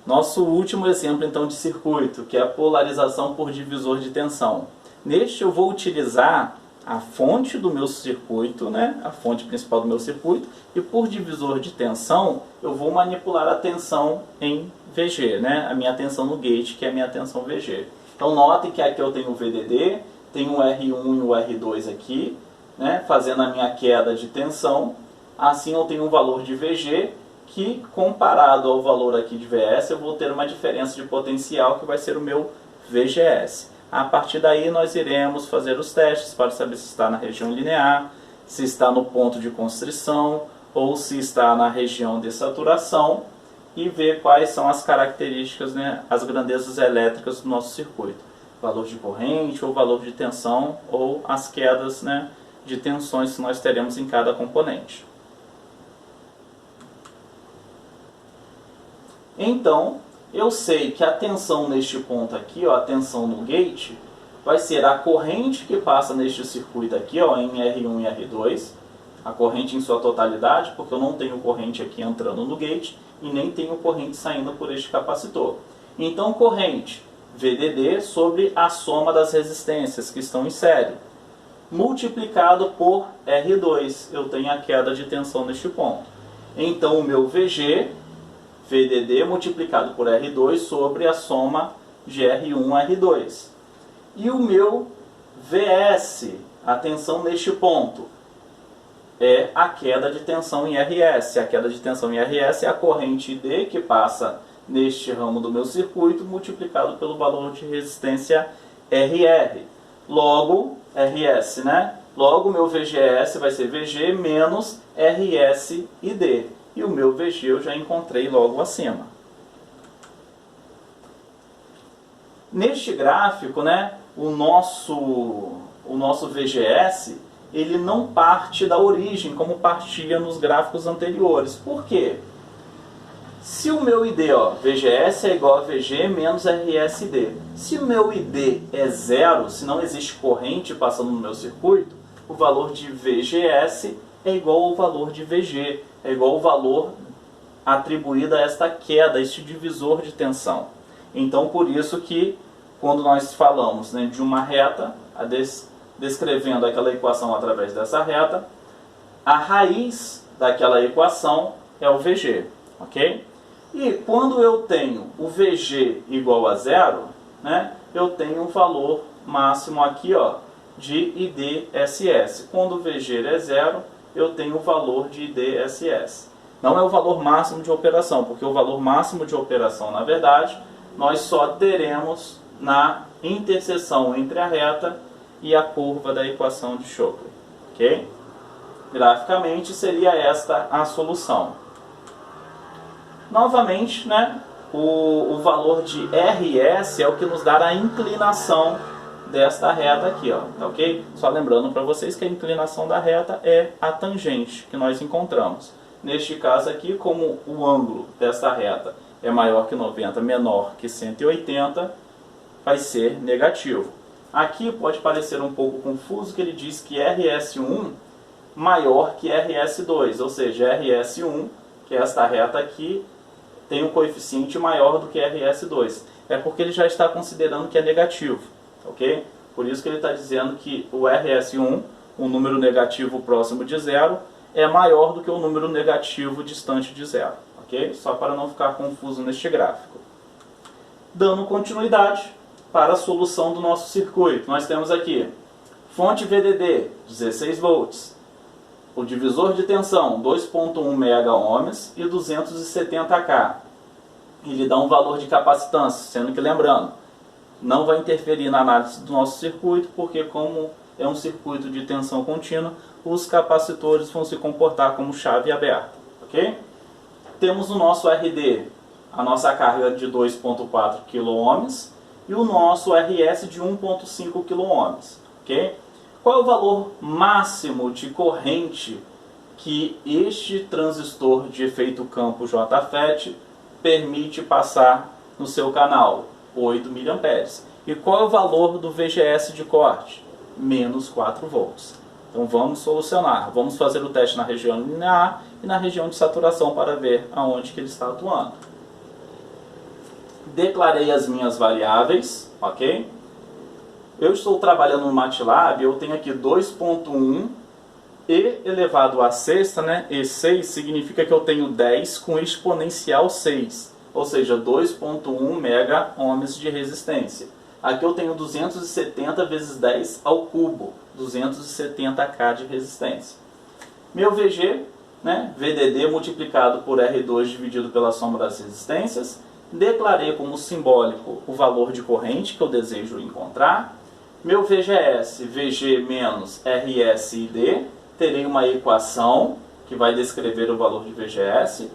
Nosso último exemplo então de circuito, que é a polarização por divisor de tensão. Neste eu vou utilizar a fonte do meu circuito, né? A fonte principal do meu circuito, e por divisor de tensão eu vou manipular a tensão em VG, né? A minha tensão no gate, que é a minha tensão VG. Então notem que aqui eu tenho o VDD, tenho o R1 e o R2 aqui, né? Fazendo a minha queda de tensão. Assim eu tenho um valor de VG que, comparado ao valor aqui de VS, eu vou ter uma diferença de potencial que vai ser o meu VGS. A partir daí nós iremos fazer os testes para saber se está na região linear, se está no ponto de constrição ou se está na região de saturação e ver quais são as características, né, as grandezas elétricas do nosso circuito. Valor de corrente ou valor de tensão ou as quedas, né, de tensões que nós teremos em cada componente. Então, eu sei que a tensão neste ponto aqui, ó, a tensão no gate, vai ser a corrente que passa neste circuito aqui, ó, em R1 e R2, a corrente em sua totalidade, porque eu não tenho corrente aqui entrando no gate e nem tenho corrente saindo por este capacitor. Então, corrente VDD sobre a soma das resistências que estão em série, multiplicado por R2, eu tenho a queda de tensão neste ponto. Então, o meu VG, VDD multiplicado por R2 sobre a soma de R1 e R2. E o meu VS, a tensão neste ponto, é a queda de tensão em RS. A queda de tensão em RS é a corrente D que passa neste ramo do meu circuito multiplicado pelo valor de resistência RR. Logo, RS, né? Logo, meu VGS vai ser VG menos RS e D. E o meu VG eu já encontrei logo acima. Neste gráfico, né, o nosso VGS, ele não parte da origem, como partia nos gráficos anteriores. Por quê? Se o meu ID, ó, VGS é igual a VG menos RSD. Se o meu ID é zero, se não existe corrente passando no meu circuito, o valor de VGS é igual ao valor de VG, é igual ao valor atribuído a esta queda, a este divisor de tensão. Então, por isso que, quando nós falamos, né, de uma reta, descrevendo aquela equação através dessa reta, a raiz daquela equação é o VG, ok? E quando eu tenho o VG igual a zero, né, eu tenho um valor máximo aqui, ó, de IDSS. Quando o VG é zero, eu tenho o valor de IDSS. Não é o valor máximo de operação, porque o valor máximo de operação, na verdade, nós só teremos na interseção entre a reta e a curva da equação de Shockley. Ok? Graficamente, seria esta a solução. Novamente, né, o valor de RS é o que nos dá a inclinação desta reta aqui, ó, tá ok? Só lembrando para vocês que a inclinação da reta é a tangente que nós encontramos. Neste caso aqui, como o ângulo desta reta é maior que 90, menor que 180, vai ser negativo. Aqui pode parecer um pouco confuso que ele diz que RS1 maior que RS2, ou seja, RS1, que é esta reta aqui, tem um coeficiente maior do que RS2. É porque ele já está considerando que é negativo, ok? Por isso que ele está dizendo que o RS1, um número negativo próximo de zero, é maior do que o número negativo distante de zero, ok? Só para não ficar confuso neste gráfico. Dando continuidade para a solução do nosso circuito, nós temos aqui fonte VDD, 16 volts, o divisor de tensão, 2.1 megaohms e 270K. Ele dá um valor de capacitância, sendo que, lembrando, não vai interferir na análise do nosso circuito, porque como é um circuito de tensão contínua, os capacitores vão se comportar como chave aberta, ok? Temos o nosso RD, a nossa carga de 2.4 kΩ e o nosso RS de 1.5 kΩ, ok? Qual é o valor máximo de corrente que este transistor de efeito campo JFET permite passar no seu canal? 8 mA. E qual é o valor do VGS de corte? Menos 4 volts. Então vamos solucionar. Vamos fazer o teste na região linear e na região de saturação para ver aonde que ele está atuando. declarei as minhas variáveis, ok? Eu estou trabalhando no MATLAB, eu tenho aqui 2.1 e elevado à sexta, né? E6 significa que eu tenho 10 com exponencial 6, ou seja, 2.1 mega ohms de resistência. Aqui eu tenho 270 vezes 10 ao cubo, 270K de resistência. Meu VG, né? VDD multiplicado por R2 dividido pela soma das resistências. Declarei como simbólico o valor de corrente que eu desejo encontrar. Meu VGS, VG menos RSID, terei uma equação que vai descrever o valor de VGS.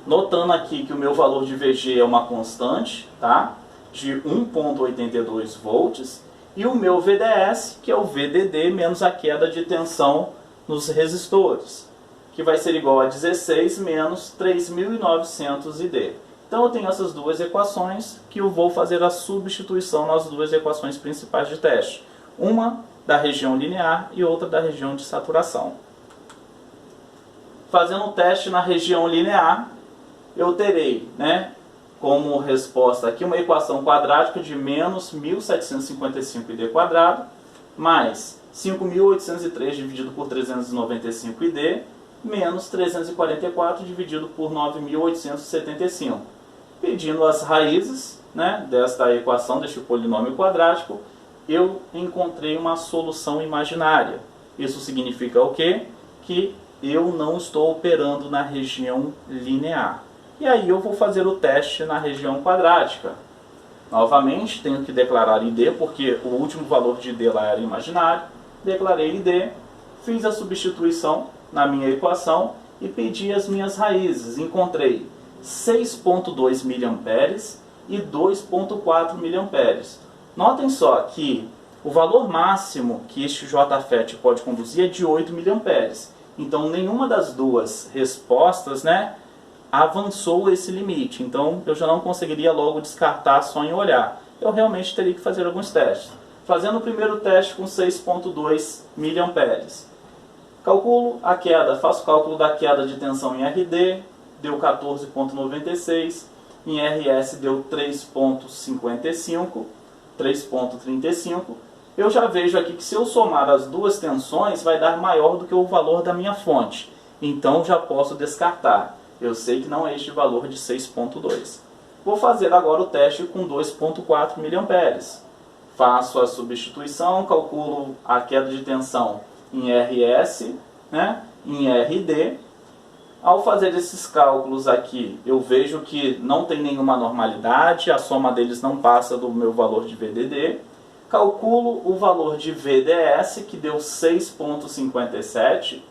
Notando aqui que o meu valor de VG é uma constante, tá? De 1,82 volts. E o meu VDS, que é o VDD menos a queda de tensão nos resistores, que vai ser igual a 16 menos 3.900 ID. Então eu tenho essas duas equações que eu vou fazer a substituição nas duas equações principais de teste. Uma da região linear e outra da região de saturação. Fazendo o teste na região linear, eu terei, né, como resposta aqui uma equação quadrática de menos 1.755 ID quadrado, mais 5.803 dividido por 395 ID, menos 344 dividido por 9.875. Pedindo as raízes, né, desta equação, deste polinômio quadrático, eu encontrei uma solução imaginária. Isso significa o quê? Que eu não estou operando na região linear. E aí eu vou fazer o teste na região quadrática. Novamente, tenho que declarar ID, porque o último valor de ID lá era imaginário. Declarei ID, fiz a substituição na minha equação e pedi as minhas raízes. Encontrei 6,2 mA e 2,4 mA. Notem só que o valor máximo que este JFET pode conduzir é de 8 mA. Então, nenhuma das duas respostas, né, avançou esse limite. Então, eu já não conseguiria logo descartar só em olhar. Eu realmente teria que fazer alguns testes. Fazendo o primeiro teste com 6,2 mA. Calculo a queda, faço o cálculo da queda de tensão em RD, deu 14,96, em RS deu 3,55, 3,35. Eu já vejo aqui que se eu somar as duas tensões vai dar maior do que o valor da minha fonte. Então já posso descartar. Eu sei que não é este valor de 6,2. Vou fazer agora o teste com 2,4 mA. Faço a substituição, calculo a queda de tensão em RS, né, em RD. Ao fazer esses cálculos aqui, eu vejo que não tem nenhuma normalidade, a soma deles não passa do meu valor de VDD. Calculo o valor de VDS, que deu 6,57,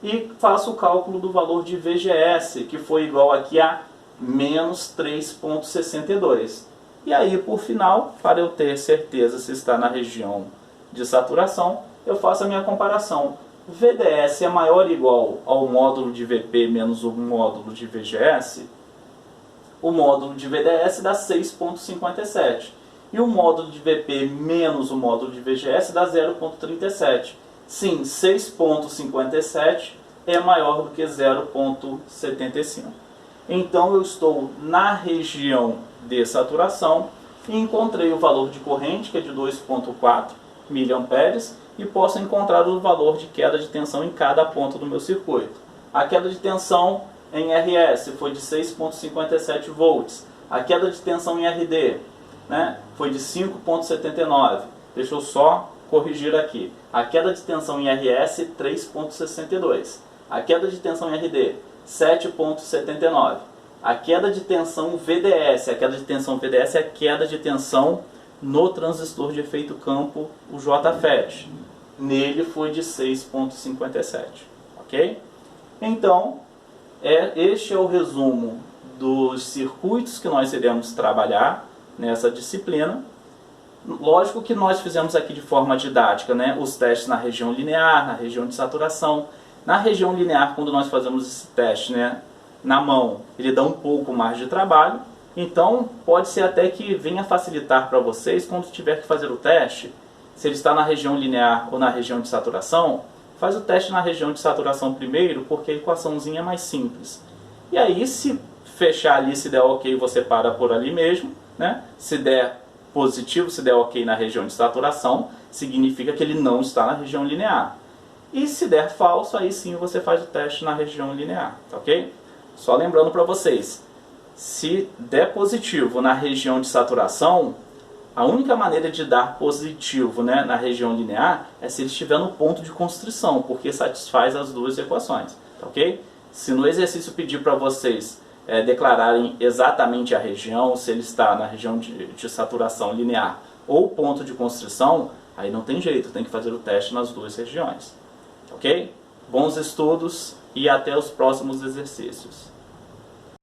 e faço o cálculo do valor de VGS, que foi igual aqui a menos 3,62. E aí, por final, para eu ter certeza se está na região de saturação, eu faço a minha comparação. VDS é maior ou igual ao módulo de VP menos o módulo de VGS? O módulo de VDS dá 6,57. E o módulo de VP menos o módulo de VGS dá 0,37. Sim, 6,57 é maior do que 0,75. Então eu estou na região de saturação e encontrei o valor de corrente, que é de 2,4 mA, e posso encontrar o valor de queda de tensão em cada ponto do meu circuito. A queda de tensão em RS foi de 6,57 volts. A queda de tensão em RD, né, foi de 5,79. Deixa eu só corrigir aqui. A queda de tensão em RS, 3,62. A queda de tensão em RD, 7,79. A queda de tensão VDS, a queda de tensão VDS é a queda de tensão no transistor de efeito campo, o JFET. Nele foi de 6,57. Ok? Então, este é o resumo dos circuitos que nós iremos trabalhar nessa disciplina. Lógico que nós fizemos aqui de forma didática, né, os testes na região linear, na região de saturação. Na região linear, quando nós fazemos esse teste, né, na mão, ele dá um pouco mais de trabalho. Então, pode ser até que venha facilitar para vocês quando tiver que fazer o teste. Se ele está na região linear ou na região de saturação, faz o teste na região de saturação primeiro, porque a equaçãozinha é mais simples. E aí, se fechar ali, se der ok, você para por ali mesmo, né? Se der positivo, se der ok na região de saturação, significa que ele não está na região linear. E se der falso, aí sim você faz o teste na região linear, tá ok? Só lembrando para vocês, se der positivo na região de saturação, a única maneira de dar positivo, né, na região linear é se ele estiver no ponto de constrição, porque satisfaz as duas equações, tá ok? Se no exercício pedir para vocês declararem exatamente a região, se ele está na região de saturação linear ou ponto de constrição, aí não tem jeito, tem que fazer o teste nas duas regiões. Ok? Bons estudos e até os próximos exercícios.